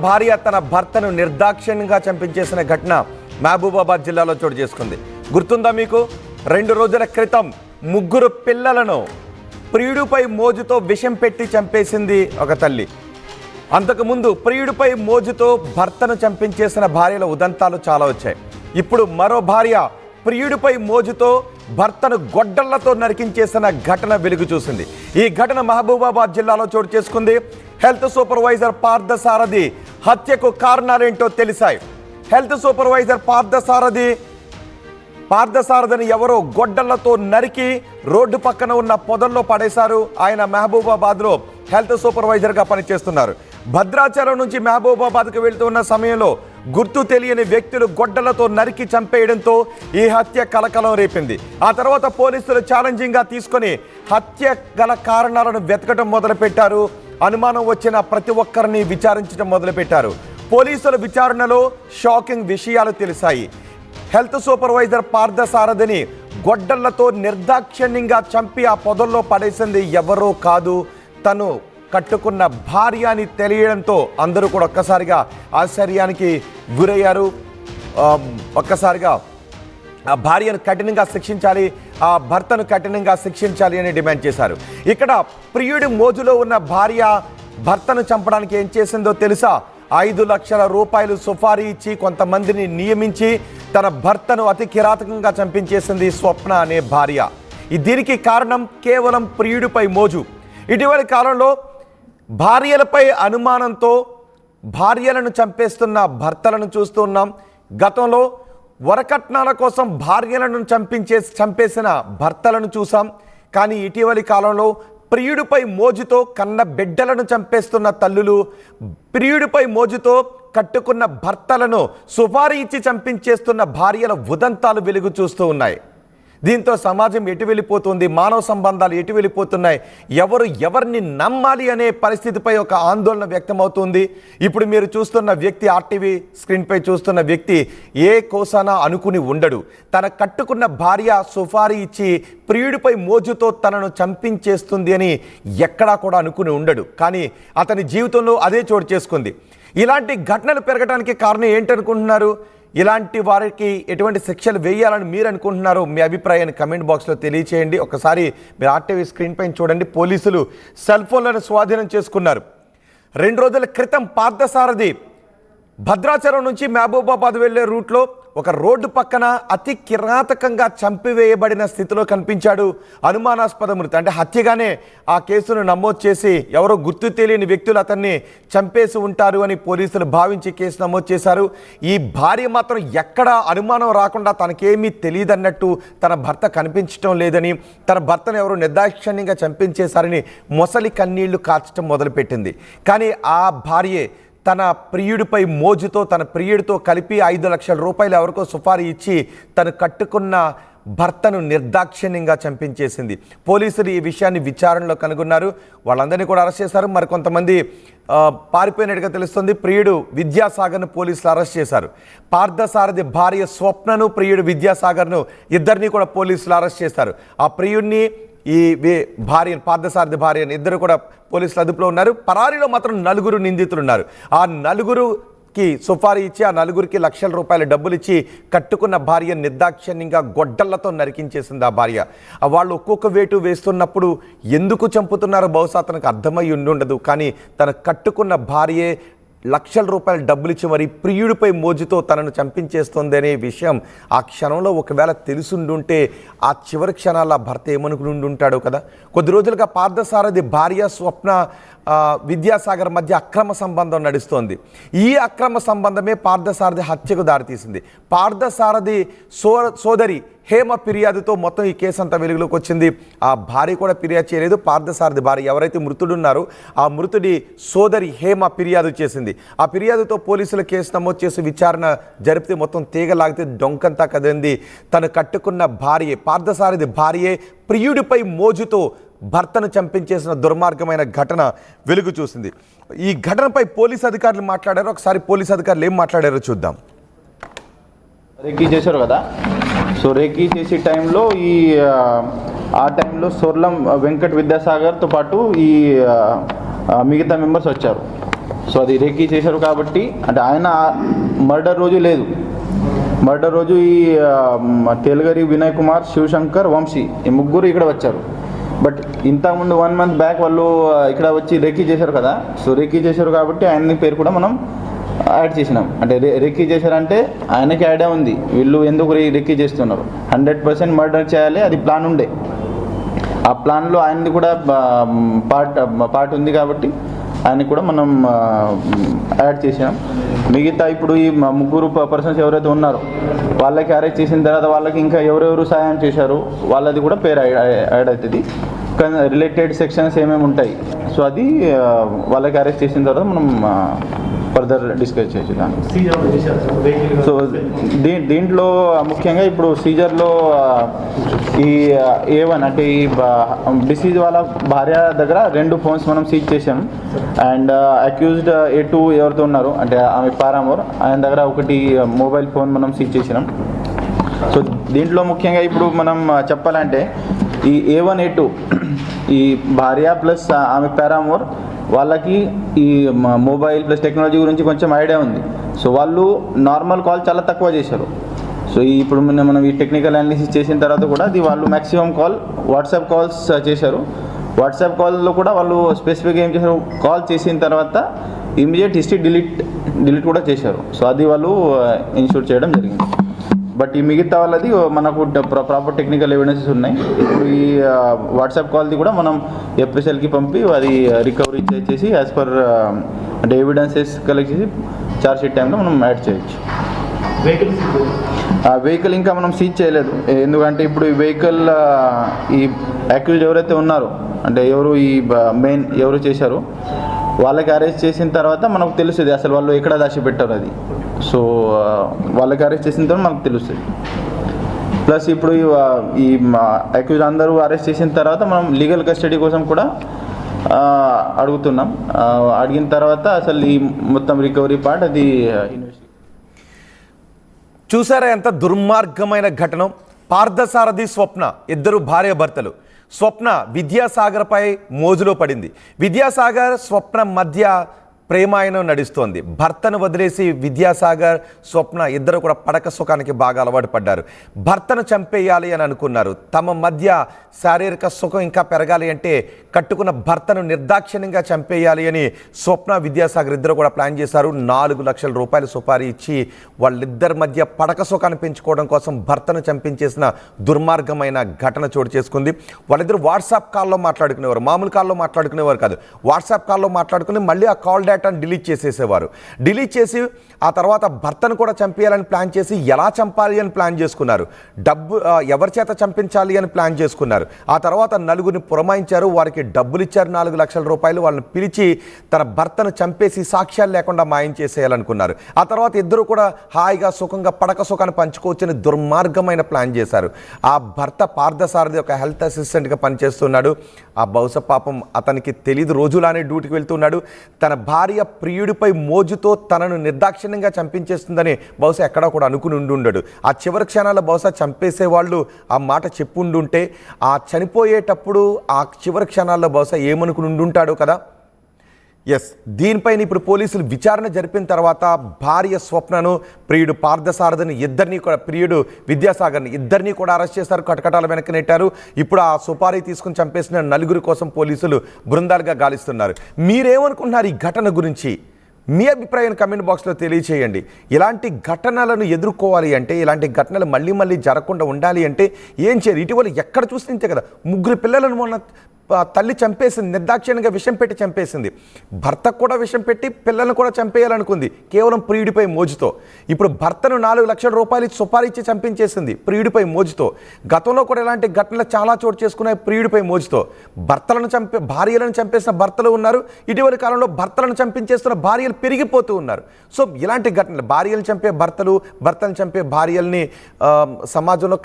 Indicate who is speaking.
Speaker 1: భార్య తన భర్తను నిర్దాక్షిణ్యంగా చంపించేసిన ఘటన మహబూబాబాద్ జిల్లాలో చోటు చేసుకుంది. గుర్తుందా మీకు? 2 రోజుల క్రితం 3 పిల్లలను ప్రియుడిపై మోజుతో విషం పెట్టి చంపేసింది ఒక తల్లి. అంతకుముందు ప్రియుడిపై మోజుతో భర్తను చంపించేసిన భార్యల ఉదంతాలు చాలా వచ్చాయి. ఇప్పుడు మరో భార్య ప్రియుడిపై మోజుతో భర్తను గొడ్డళ్లతో నరికించేసిన ఘటన వెలుగు చూసింది. ఈ ఘటన మహబూబాబాద్ జిల్లాలో చోటు చేసుకుంది. హెల్త్ సూపర్వైజర్ పార్థసారథి హత్యకు కారణాలేంటో తెలిసాయి. హెల్త్ సూపర్వైజర్ పార్థసారథిని ఎవరో గొడ్డళ్లతో నరికి రోడ్డు పక్కన ఉన్న పొదల్లో పడేశారు. ఆయన మహబూబాబాద్లో హెల్త్ సూపర్వైజర్గా పనిచేస్తున్నారు. భద్రాచలం నుంచి మహబూబాబాద్కు వెళ్తున్న సమయంలో గుర్తు తెలియని వ్యక్తులు గొడ్డలతో నరికి చంపేయడంతో ఈ హత్య కలకలం రేపింది. ఆ తర్వాత పోలీసులు ఛాలెంజింగ్గా తీసుకొని హత్య గల కారణాలను వెతకడం మొదలుపెట్టారు. అనుమానం వచ్చిన ప్రతి ఒక్కరిని విచారించడం మొదలుపెట్టారు. పోలీసుల విచారణలో షాకింగ్ విషయాలు తెలిసాయి. హెల్త్ సూపర్వైజర్ పార్థసారథిని గొడ్డళ్లతో నిర్దాక్షిణ్యంగా చంపి ఆ పొదల్లో పడేసింది ఎవరో కాదు, తను కట్టుకున్న భార్య అని తెలియడంతో అందరూ కూడా ఒక్కసారిగా ఆశ్చర్యానికి గురయ్యారు. ఒక్కసారిగా ఆ భార్యను కఠినంగా శిక్షించాలి, ఆ భర్తను కఠినంగా శిక్షించాలి అని డిమాండ్ చేశారు. ఇక్కడ ప్రియుడి మోజులో ఉన్న భార్య భర్తను చంపడానికి ఏం చేసిందో తెలుసా? 5 లక్షల రూపాయలు సుపారీ ఇచ్చి కొంతమందిని నియమించి తన భర్తను అతి కిరాతకంగా చంపించేసింది స్వప్న అనే భార్య. దీనికి కారణం కేవలం ప్రియుడిపై మోజు. ఇటీవలి కాలంలో భార్యలపై అనుమానంతో భార్యలను చంపేస్తున్న భర్తలను చూస్తూ ఉన్నాం. గతంలో వరకట్నాల కోసం భార్యలను చంపేసిన భర్తలను చూసాం. కానీ ఇటీవలి కాలంలో ప్రియుడిపై మోజుతో కన్న బిడ్డలను చంపేస్తున్న తల్లులు, ప్రియుడిపై మోజుతో కట్టుకున్న భర్తలను సుపారీ ఇచ్చి చంపించేస్తున్న భార్యల ఉదంతాలు వెలుగు చూస్తూ ఉన్నాయి. దీంతో సమాజం ఎటు వెళ్ళిపోతుంది, మానవ సంబంధాలు ఎటు వెళ్ళిపోతున్నాయి, ఎవరిని నమ్మాలి అనే పరిస్థితిపై ఒక ఆందోళన వ్యక్తమవుతుంది. ఇప్పుడు మీరు చూస్తున్న వ్యక్తి, ఆర్టీవీ స్క్రీన్పై చూస్తున్న వ్యక్తి ఏ కోసానా అనుకుని ఉండడు. తన కట్టుకున్న భార్య సుపారీ ఇచ్చి ప్రియుడిపై మోజుతో తనను చంపించేస్తుంది అని ఎక్కడా కూడా అనుకుని ఉండడు. కానీ అతని జీవితంలో అదే చోటు చేసుకుంది. ఇలాంటి ఘటనలు పెరగడానికి కారణం ఏంటనుకుంటున్నారు? ఇలాంటి వారికి ఎటువంటి శిక్షలు వేయాలని మీరు అనుకుంటున్నారో మీ అభిప్రాయాన్ని కమెంట్ బాక్స్లో తెలియచేయండి. ఒకసారి మీరు ఆర్టీవీ స్క్రీన్ పైన చూడండి. పోలీసులు సెల్ ఫోన్లను స్వాధీనం చేసుకున్నారు. 2 రోజుల క్రితం పార్థసారథి భద్రాచలం నుంచి మహబూబాబాద్ వెళ్లే రూట్లో ఒక రోడ్డు పక్కన అతి కిరాతకంగా చంపివేయబడిన స్థితిలో కనిపించాడు. అనుమానాస్పద మృతి అంటే హత్యగానే ఆ కేసును నమోదు చేసి ఎవరో గుర్తు తెలియని వ్యక్తులు అతన్ని చంపేసి ఉంటారు అని పోలీసులు భావించి కేసు నమోదు చేశారు. ఈ భార్య మాత్రం ఎక్కడ అనుమానం రాకుండా తనకేమీ తెలియదన్నట్టు తన భర్త కనిపించడం లేదని, తన భర్తను ఎవరో నిర్దాక్షిణ్యంగా చంపించేశారని మొసలి కన్నీళ్లు కార్చడం మొదలుపెట్టింది. కానీ ఆ భార్యే తన ప్రియుడిపై మోజుతో తన ప్రియుడితో కలిపి 5 లక్షల రూపాయలు ఎవరికో సుపారీ ఇచ్చి తను కట్టుకున్న భర్తను నిర్దాక్షిణ్యంగా చంపించేసింది. పోలీసులు ఈ విషయాన్ని విచారణలో కనుగొన్నారు. వాళ్ళందరినీ కూడా అరెస్ట్ చేశారు. మరికొంతమంది పారిపోయినట్టుగా తెలుస్తుంది. ప్రియుడు విద్యాసాగర్ను పోలీసులు అరెస్ట్ చేశారు. పార్థసారథి భార్య స్వప్నను, ప్రియుడు విద్యాసాగర్ను ఇద్దరిని కూడా పోలీసులు అరెస్ట్ చేశారు. ఆ ప్రియుడిని, ఈ భార్యను, పార్థసారథి భార్యను ఇద్దరు కూడా పోలీసులు అదుపులో ఉన్నారు. పరారీలో మాత్రం 4 నిందితులు ఉన్నారు. ఆ 4కి సుపారీ ఇచ్చి ఆ 4కి లక్షల రూపాయల డబ్బులు ఇచ్చి కట్టుకున్న భార్య నిర్దాక్షిణ్యంగా గొడ్డళ్లతో నరికించేసింది ఆ భార్య. వాళ్ళు ఒక్కొక్క వేటు వేస్తున్నప్పుడు ఎందుకు చంపుతున్నారో బహుశా తనకు అర్థమై ఉండదు. కానీ తన కట్టుకున్న భార్యే లక్షల రూపాయల డబ్బులు ఇచ్చి మరి ప్రియుడిపై మోజుతో తనను చంపించేస్తుంది అనే విషయం ఆ క్షణంలో ఒకవేళ తెలుసుండుంటే ఆ చివరి క్షణాల భర్త ఏమనుకుని ఉంటాడో కదా. కొద్ది రోజులుగా పార్థసారథి భార్య స్వప్న విద్యాసాగర్ మధ్య అక్రమ సంబంధం నడుస్తోంది. ఈ అక్రమ సంబంధమే పార్థసారథి హత్యకు దారితీసింది. పార్థసారథి సోదరి హేమ ఫిర్యాదుతో మొత్తం ఈ కేసు అంతా వెలుగులోకి వచ్చింది. ఆ భార్య కూడా ఫిర్యాదు చేయలేదు. పార్థసారథి భార్య ఎవరైతే మృతుడున్నారో ఆ మృతుడి సోదరి హేమ ఫిర్యాదు చేసింది. ఆ ఫిర్యాదుతో పోలీసులు కేసు నమోదు చేసి విచారణ జరిపితే మొత్తం తీగలాగితే డొంకంతా కదింది. తను కట్టుకున్న భార్యే, పార్థసారథి భార్యే ప్రియుడిపై మోజుతో భర్తను చంపించేసిన దుర్మార్గమైన ఘటన వెలుగు చూసింది. ఈ ఘటనపై పోలీసు అధికారులు మాట్లాడారు. ఒకసారి పోలీసు అధికారులు ఏం మాట్లాడారో చూద్దాం.
Speaker 2: రేకీ చేశారు కదా, సో రేకీ చేసే టైంలో ఆ టైంలో సోర్లం వెంకట్ విద్యాసాగర్తో పాటు ఈ మిగతా మెంబర్స్ వచ్చారు. సో అది రేకీ చేశారు కాబట్టి అంటే ఆయన మర్డర్ రోజు లేదు, మర్డర్ రోజు ఈ తేలగరి వినయ్ కుమార్, శివశంకర్, వంశీ ఈ ముగ్గురు ఇక్కడ వచ్చారు. బట్ ఇంతకుముందు 1 month బ్యాక్ వాళ్ళు ఇక్కడ వచ్చి రేకీ చేశారు కదా. సో రేకీ చేశారు కాబట్టి ఆయన పేరు కూడా మనం యాడ్ చేసినాం. అంటే రేకీ చేశారంటే ఆయనకి ఐడియా ఉంది వీళ్ళు ఎందుకు రేకీ చేస్తున్నారు. 100% మర్డర్ చేయాలి అది ప్లాన్ ఉండే. ఆ ప్లాన్లో ఆయనది కూడా పార్ట్ ఉంది కాబట్టి ఆయన కూడా మనం యాడ్ చేసాం. మిగతా ఇప్పుడు ఈ ముగ్గురు పర్సన్స్ ఎవరైతే ఉన్నారో వాళ్ళకి అరెస్ట్ చేసిన తర్వాత వాళ్ళకి ఇంకా ఎవరెవరు సాయం చేశారు వాళ్ళది కూడా పేరు యాడ్ అవుతుంది. రిలేటెడ్ సెక్షన్స్ ఏమేమి ఉంటాయి సో అది వాళ్ళకి అరెస్ట్ చేసిన తర్వాత మనం ఫర్దర్ డిస్కస్ చేసేదాం. సో దీంట్లో ముఖ్యంగా ఇప్పుడు సీజర్లో ఈ A1 అంటే ఈ డిసీజ్ వాళ్ళ భార్య దగ్గర 2 phones మనం సీజ్ చేసాం. అండ్ అక్యూజ్డ్ A2 ఎవరితో ఉన్నారు అంటే ఆమె పారామోర్ ఆయన దగ్గర ఒకటి మొబైల్ ఫోన్ మనం సీజ్ చేసినాం. సో దీంట్లో ముఖ్యంగా ఇప్పుడు మనం చెప్పాలంటే ఈ A1 A2 ఈ భార్య ప్లస్ ఆమె పారామోర్ వాళ్ళకి ఈ మొబైల్ ప్లస్ టెక్నాలజీ గురించి కొంచెం ఐడియా ఉంది. సో వాళ్ళు నార్మల్ కాల్ చాలా తక్కువ చేశారు. సో ఇప్పుడు మనం ఈ టెక్నికల్ అనాలిసిస్ చేసిన తర్వాత కూడా అది వాళ్ళు మ్యాక్సిమం కాల్ వాట్సాప్ కాల్స్ చేశారు. వాట్సాప్ కాల్లో కూడా వాళ్ళు స్పెసిఫిక్గా ఏం చేశారు, కాల్ చేసిన తర్వాత ఇమీడియట్ హిస్టరీ డిలీట్ కూడా చేశారు. సో అది వాళ్ళు ఇన్షూర్ చేయడం జరిగింది. బట్ ఈ మిగతా వాళ్ళది మనకు ప్రాపర్ టెక్నికల్ ఎవిడెన్సెస్ ఉన్నాయి. ఇప్పుడు ఈ వాట్సాప్ కాల్ది కూడా మనం FSLకి పంపి అది రికవరీ చేసి యాజ్ పర్ అంటే ఎవిడెన్సెస్ కలెక్ట్ చేసి చార్జ్ షీట్ టైంలో మనం యాడ్ చేయొచ్చు. వెహికల్ ఇంకా మనం సీజ్ చేయలేదు. ఎందుకంటే ఇప్పుడు ఈ వెహికల్ ఈ అక్యూజ్డ్ ఎవరైతే ఉన్నారో అంటే ఎవరు ఈ మెయిన్ ఎవరు చేశారో వాళ్ళకి అరెస్ట్ చేసిన తర్వాత మనకు తెలుస్తుంది అసలు వాళ్ళు ఎక్కడ దాచిపెట్టారు అది. సో వాళ్ళకి అరెస్ట్ చేసిన తర్వాత మనకు తెలుస్తుంది. ప్లస్ ఇప్పుడు ఈ అక్యూజ్ అందరూ అరెస్ట్ చేసిన తర్వాత మనం లీగల్ కస్టడీ కోసం కూడా అడుగుతున్నాం. అడిగిన తర్వాత అసలు ఈ మొత్తం రికవరీ పార్ట్ అది
Speaker 1: చూసారా ఎంత దుర్మార్గమైన ఘటన. పార్థసారథి స్వప్న ఇద్దరు భార్యాభర్తలు. స్వప్న విద్యాసాగర్పై మోజులో పడింది. విద్యాసాగర్ స్వప్న మధ్య ప్రేమాయణం నడుస్తోంది. భర్తను వదిలేసి విద్యాసాగర్ స్వప్న ఇద్దరు కూడా పడక సుఖానికి బాగా అలవాటు పడ్డారు. భర్తను చంపేయాలి అని అనుకున్నారు. తమ మధ్య శారీరక సుఖం ఇంకా పెరగాలి అంటే కట్టుకున్న భర్తను నిర్దాక్షిణ్యంగా చంపేయాలి అని స్వప్న విద్యాసాగర్ ఇద్దరు కూడా ప్లాన్ చేశారు. 4 లక్షల రూపాయలు సుపారీ ఇచ్చి వాళ్ళిద్దరి మధ్య పడక సుఖాన్ని పెంచుకోవడం కోసం భర్తను చంపించేసిన దుర్మార్గమైన ఘటన చోటు చేసుకుంది. వాళ్ళిద్దరు వాట్సాప్ కాల్లో మాట్లాడుకునేవారు, మామూలు కాల్లో మాట్లాడుకునేవారు కాదు. వాట్సాప్ కాల్లో మాట్లాడుకుని మళ్ళీ ఆ కాల్ డేటాను డిలీట్ చేసేసేవారు. డిలీట్ చేసి ఆ తర్వాత భర్తను కూడా చంపేయాలని ప్లాన్ చేసి ఎలా చంపాలి అని ప్లాన్ చేసుకున్నారు. డబ్బు ఎవరి చేత చంపించాలి అని ప్లాన్ చేసుకున్నారు. ఆ తర్వాత నలుగురిని పురమాయించారు. వారికి డబ్బులు ఇచ్చారు 4 లక్షల రూపాయలు. వాళ్ళని పిలిచి తన భర్తను చంపేసి సాక్ష్యాలు లేకుండా మాయం చేసేయాలనుకున్నారు. ఆ తర్వాత ఇద్దరు కూడా హాయిగా సుఖంగా పడక సుఖాన్ని పంచుకోవచ్చని దుర్మార్గమైన ప్లాన్ చేశారు. ఆ భర్త పార్థసారథి ఒక హెల్త్ అసిస్టెంట్గా పనిచేస్తున్నాడు. ఆ బహుశా పాపం అతనికి తెలీదు, రోజులానే డ్యూటీకి వెళ్తున్నాడు. తన భార్య ప్రియుడిపై మోజుతో తనను నిర్దాక్షిణ్యంగా చంపించేస్తుందని బహుశా ఎక్కడా కూడా అనుకుని ఉండడు. ఆ చివరి క్షణాల్లో బహుశా చంపేసేవాళ్ళు ఆ మాట చెప్పుండుంటే ఆ చనిపోయేటప్పుడు ఆ చివరి క్షణాల్లో బహుశా ఏమనుకుని ఉండుంటాడు కదా. ఎస్, దీనిపైన ఇప్పుడు పోలీసులు విచారణ జరిపిన తర్వాత భార్య స్వప్నను, ప్రియుడు పార్థసారథిని ఇద్దరిని కూడా, ప్రియుడు విద్యాసాగర్ని ఇద్దరిని కూడా అరెస్ట్ చేశారు. కటకటాల వెనక్కి నెట్టారు. ఇప్పుడు ఆ సుపారీ తీసుకుని చంపేసిన 4 కోసం పోలీసులు బృందాలుగా గాలిస్తున్నారు. మీరేమనుకుంటున్నారు ఈ ఘటన గురించి? మీ అభిప్రాయం కమెంట్ బాక్స్లో తెలియచేయండి. ఇలాంటి ఘటనలను ఎదుర్కోవాలి అంటే, ఇలాంటి ఘటనలు మళ్ళీ మళ్ళీ జరగకుండా ఉండాలి అంటే ఏం చేయాలి? ఇటీవల ఎక్కడ చూసినంతే కదా 3 పిల్లలను మొన్న తల్లి చంపేసింది, నిర్దాక్షిణ్యంగా విషం పెట్టి చంపేసింది. భర్తకు కూడా విషం పెట్టి పిల్లలను కూడా చంపేయాలనుకుంది కేవలం ప్రియుడిపై మోజుతో. ఇప్పుడు భర్తను 4 లక్షల రూపాయలు సుపారీ ఇచ్చి చంపించేసింది ప్రియుడిపై మోజుతో. గతంలో కూడా ఇలాంటి ఘటనలు చాలా చోటు చేసుకున్నాయి ప్రియుడిపై మోజుతో. భార్యలను చంపేసిన భర్తలు ఉన్నారు. ఇటీవలి కాలంలో భర్తలను చంపించేస్తున్న భార్యలు పెరిగిపోతూ ఉన్నారు. సో ఇలాంటి ఘటనలు, భార్యలను చంపే భర్తలు, భర్తలను చంపే భార్యల్ని సమాజంలో